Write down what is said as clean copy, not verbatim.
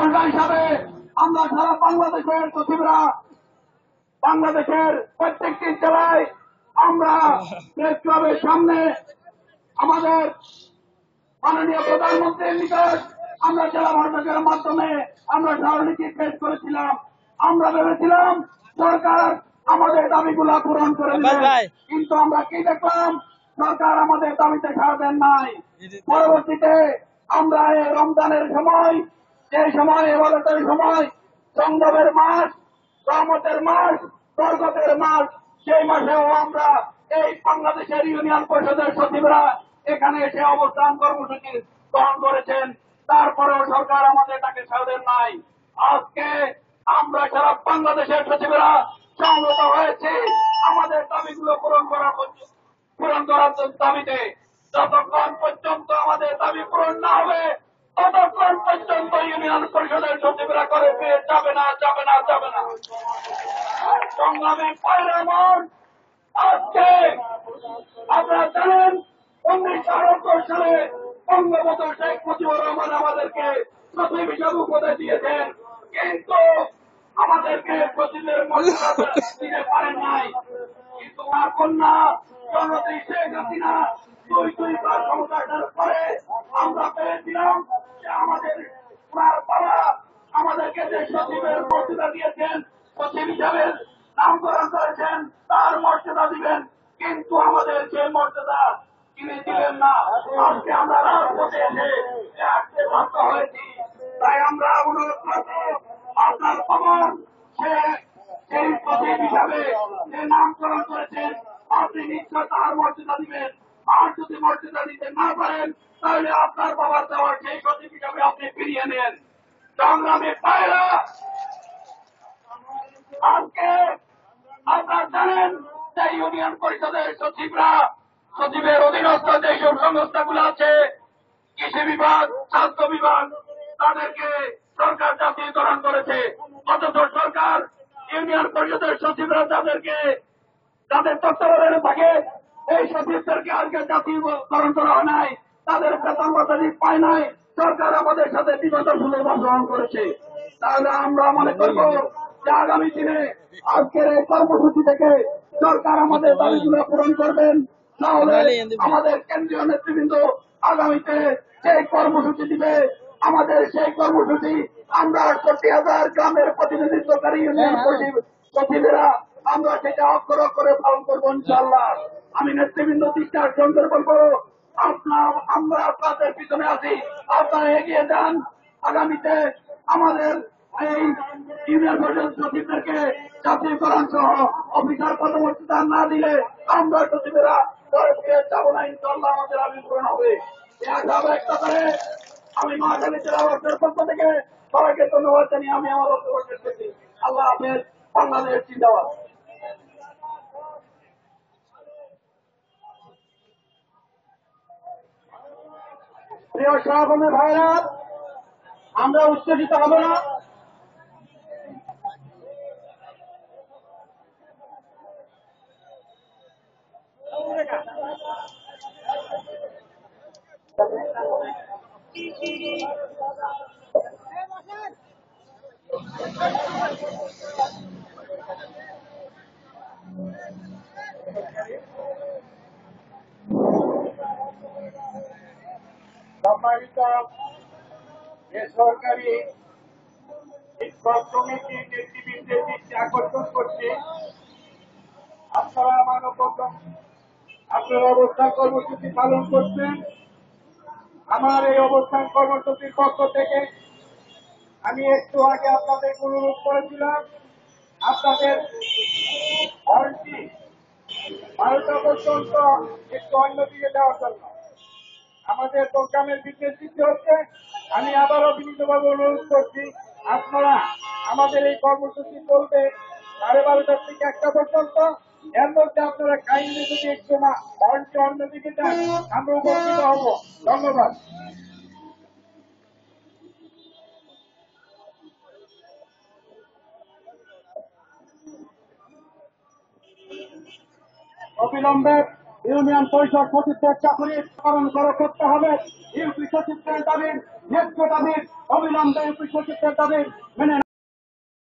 হিসাবে আমরা সারা বাংলাদেশের সচিবরা বাংলাদেশের প্রত্যেকটি জেলায় আমরা প্রেস ক্লাবের সামনে আমাদের মাননীয় প্রধানমন্ত্রীর নিকট আমরা জেলা ভারতের মাধ্যমে আমরা স্মারকলিপি পেশ করেছিলাম। আমরা ভেবেছিলাম সরকার আমাদের দাবিগুলা পূরণ করে দেবে, কিন্তু আমরা কি দেখলাম, সরকার আমাদের দাবিতে সাড়া দেন নাই। পরবর্তীতে আমরা এই রমজানের সময়, যে সময় এবাদতের সময়, সংযমের মাস, রহমতের মাস, বরকতের মাস, সেই মাসেও আমরা এই বাংলাদেশের ইউনিয়ন পরিষদের সচিবরা এখানে এসে অবস্থান কর্মসূচি গ্রহণ করেছেন। তারপরেও সরকার আমাদের তাকে ছাড় দেন নাই। আজকে আমরা সারা বাংলাদেশের সচিবরা সমবেত হয়েছি আমাদের দাবিগুলো পূরণ করার দাবিতে। যতক্ষণ পর্যন্ত আমাদের দাবি পূরণ না হবে ততক্ষণ পর্যন্ত ইউনিয়ন পরিষদের সচিবরা করে পেয়ে যাবে না। সংগ্রামী পায়রামন, আজকে আপনারা জানেন 1978 সালে বঙ্গবন্ধু শেখ মুজিবুর রহমান আমাদেরকে সচিব হিসাবে উপদেশ দিয়েছেন, কিন্তু আমাদেরকে সচিবের মর্যাদা দিতে পারেন নাই। কিন্তু আমার কন্যা জননেত্রী শেখ হাসিনা দুইবার ক্ষমতার পরে আমরা পেয়েছিলাম যে আমাদের ওনার বাবা আমাদেরকে যে সচিবের মর্যাদা দিয়েছেন, সচিব হিসাবে নামকরণ করেছেন, তার মর্যাদা দিবেন, কিন্তু আমাদের সেই মর্যাদা তিনি দিলেন না। আজকে আমরা রাজপথে এসে আসতে বাধ্য হয়েছি। তাই আমরা অনুরোধ করছি, আপনার খবর সেই সচিব হিসাবে যে নামকরণ করেছেন, আপনি নিশ্চয় তার মর্যাদা দিবেন। আর যদি মর্যাদা দিতে না পারেন, তাহলে আপনার বাবার দেওয়ার সেই সচিব হিসাবে আপনি ফিরিয়ে নেন। সংগ্রামী ভাইরা, আজকে আপনারা জানেন যে ইউনিয়ন পরিষদের সচিবের অধীনস্থ যেসব সংস্থাগুলো আছে, কৃষি বিভাগ, স্বাস্থ্য বিভাগ, তাদেরকে সরকার জাতীয়করণ করেছে। অথচ সরকার ইউনিয়ন পরিষদের সচিবরা যাদের তত্ত্বাবধানে থাকে, এই সচিবদেরকে আজকে জাতীয়করণ করা হয় নাই, তাদের বেতন ভাতা পায় নাই। সরকার আমাদের সাথে বিগত সুলভ আচরণ করেছে। তাহলে আমরা মনে করব যে আগামী দিনে আজকের এই কর্মসূচি থেকে সরকার আমাদের দাবিগুলো পূরণ করবেন। তাহলে আমাদের কেন্দ্রীয় নেতৃবৃন্দ আগামীতে সেই কর্মসূচি দিবে। আমাদের সেই কর্মসূচি আমরা 68,000 গ্রামের প্রতিনিধিত্বকারী ইউনিয়ন সচিবেরা আমরা সেটা অক্ষর অক্ষরে পালন করবো ইনশাআল্লাহ। আমি নেতৃবৃন্দ দৃষ্টি আকর্ষণ করে বলবো, আমরা আপনাদের পিছনে আছি, আপনারা এগিয়ে যান। আগামীতে আমাদের এই ইউনিয়ন পরিষদ সচিবদেরকে জাতীয়করণ সহ অফিসার পদমর্যাদা না দিলে আমরা সচিবেরা যাবো না ইনশাআল্লাহ। আমাদের আবির পূরণ হবে। একটা করে আমি মহাখালী জেলা ওয়ার্ডের পক্ষ থেকে সবাইকে ধন্যবাদ জানিয়ে আমি আমার বক্তব্য শেষ করছি। আল্লাহ হাফেজ। বাংলাদেশ জিন্দাবাদ। প্রিয় সহকর্মী ভাইরা, আমরা উচ্ছ্বসিত হব না। সম্মানিত বেসরকারি শিক্ষক কমিটির নেতৃবৃন্দের দৃষ্টি আকর্ষণ করছে, আপনারা আপনারা অবস্থান কর্মসূচি পালন করছেন। আমার এই অবস্থান কর্মসূচির পক্ষ থেকে আমি একটু আগে আপনাদের অনুরোধ করেছিলাম আপনাদের হলটি 12টা পর্যন্ত একটু অন্যদিকে যাওয়ার জন্য। আমাদের প্রোগ্রামের বিশেষ সৃষ্টি হচ্ছে। আমি আবারও বিনীতভাবে অনুরোধ করছি, আপনারা আমাদের এই কর্মসূচি চলবে 12:30 থেকে 1টা পর্যন্ত। এর মধ্যে আপনারা কাইন্ডলি যদি একটু না হলটি অন্যদিকে যান, আমরা উপকৃত হব। ধন্যবাদ। অবিলম্বে ইউনিয়ন পরিষদ সচিবদের চাকরি পালন করতে হবে। ইউপি সচিবদের দাবির ন্যায্য দাবির অবিলম্বে সচিবদের দাবি মেনে